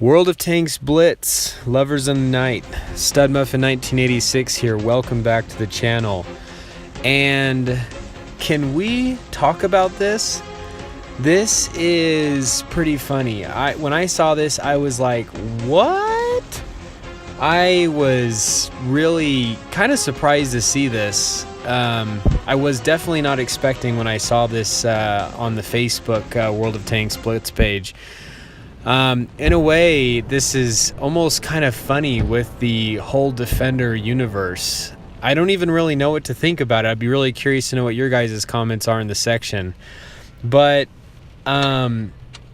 World of Tanks Blitz, Lovers of the Night, Studmuffin 1986 here. Welcome back to the channel. And can we talk about this? This is pretty funny. When I saw this, I was like, what? I was really kind of surprised to see this. I was definitely not expecting when I saw this on the Facebook World of Tanks Blitz page. In a way, this is almost kind of funny with the whole Defender universe. I don't even really know what to think about it. I'd be really curious to know what your guys' comments are in the section. But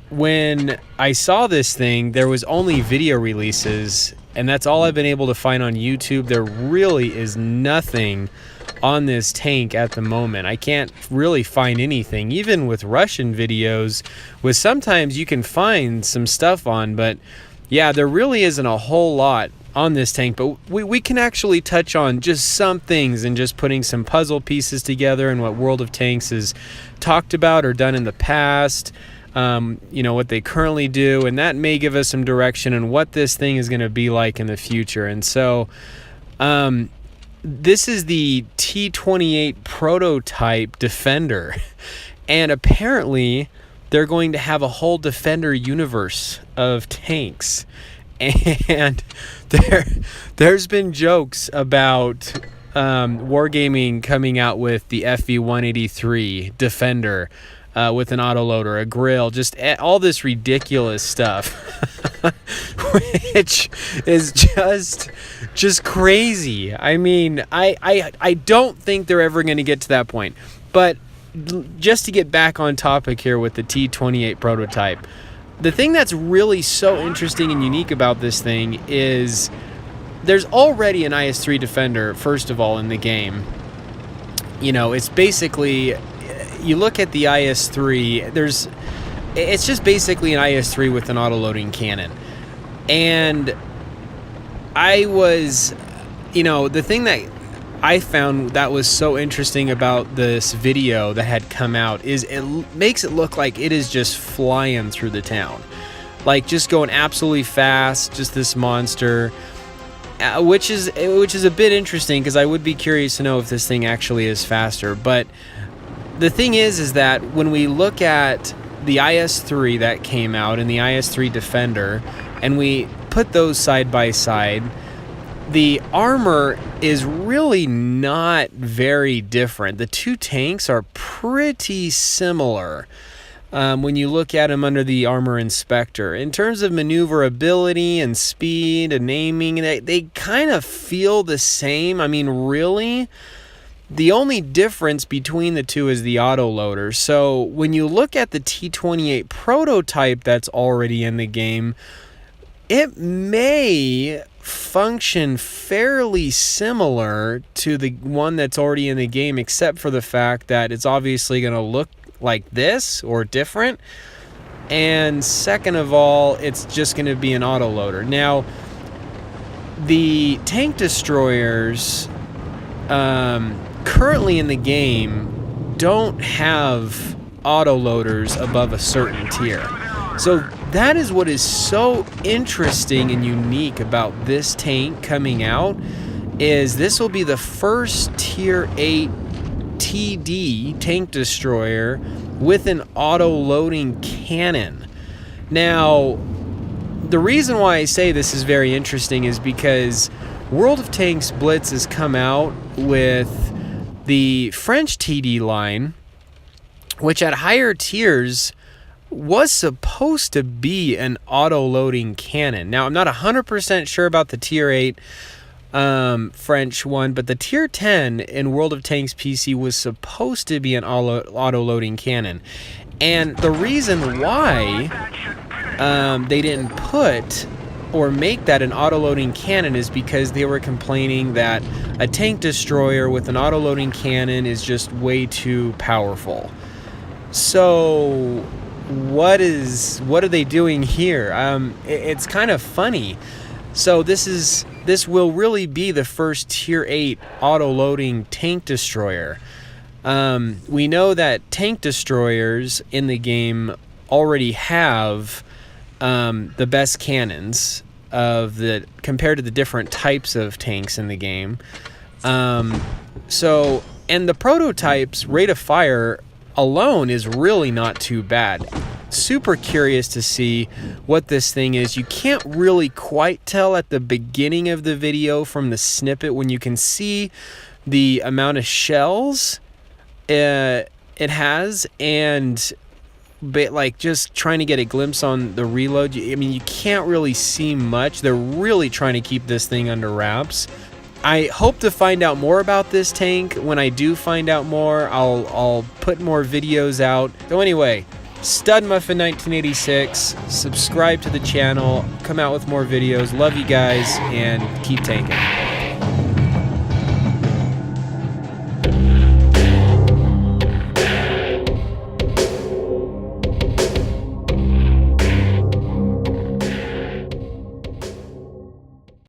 when I saw this thing, there was only video releases, and that's all I've been able to find on YouTube. There really is nothing on this tank at the moment. I can't really find anything, even with Russian videos, with sometimes you can find some stuff on, but yeah, there really isn't a whole lot on this tank. But we can actually touch on just some things and just putting some puzzle pieces together and what World of Tanks has talked about or done in the past, you know, what they currently do, and that may give us some direction on what this thing is going to be like in the future. And so this is the T28 Prototype Defender, and apparently they're going to have a whole Defender universe of tanks. And there's been jokes about Wargaming coming out with the FV-183 Defender with an autoloader, a grill, just all this ridiculous stuff, which is just crazy. I mean, I don't think they're ever going to get to that point. But just to get back on topic here with the T28 Prototype, the thing that's really so interesting and unique about this thing is there's already an IS-3 Defender, first of all, in the game. You know, it's basically, you look at the IS-3, it's just basically an IS-3 with an autoloading cannon. And the thing that I found that was so interesting about this video that had come out is it makes it look like it is just flying through the town, like just going absolutely fast, just this monster, which is a bit interesting, because I would be curious to know if this thing actually is faster. But the thing is that when we look at the IS-3 that came out and the IS-3 Defender, and we put those side by side, the armor is really not very different. The two tanks are pretty similar when you look at them under the armor inspector. In terms of maneuverability and speed and aiming, they kind of feel the same. I mean, really, the only difference between the two is the autoloader. So when you look at the T28 Prototype that's already in the game, it may function fairly similar to the one that's already in the game, except for the fact that it's obviously going to look like this or different. And second of all, it's just going to be an autoloader. Now, the tank destroyers currently in the game don't have autoloaders above a certain tier. So that is what is so interesting and unique about this tank coming out, is this will be the first tier 8 TD tank destroyer with an auto-loading cannon. Now, the reason why I say this is very interesting is because World of Tanks Blitz has come out with the French TD line, which at higher tiers was supposed to be an auto-loading cannon. Now, I'm not 100% sure about the Tier 8 French one, but the Tier 10 in World of Tanks PC was supposed to be an auto-loading cannon. And the reason why they didn't put or make that an auto-loading cannon is because they were complaining that a tank destroyer with an auto-loading cannon is just way too powerful. So what are they doing here? It's kind of funny. So this will really be the first tier 8 auto-loading tank destroyer. We know that tank destroyers in the game already have the best cannons of the compared to the different types of tanks in the game. So, and the prototype's rate of fire alone is really not too bad. Super curious to see what this thing is. You can't really quite tell at the beginning of the video from the snippet when you can see the amount of shells it has, and like just trying to get a glimpse on the reload. I mean, you can't really see much. They're really trying to keep this thing under wraps. I hope to find out more about this tank. When I do find out more, I'll put more videos out. So anyway, Stud Muffin 1986, subscribe to the channel, come out with more videos. Love you guys, and keep tanking.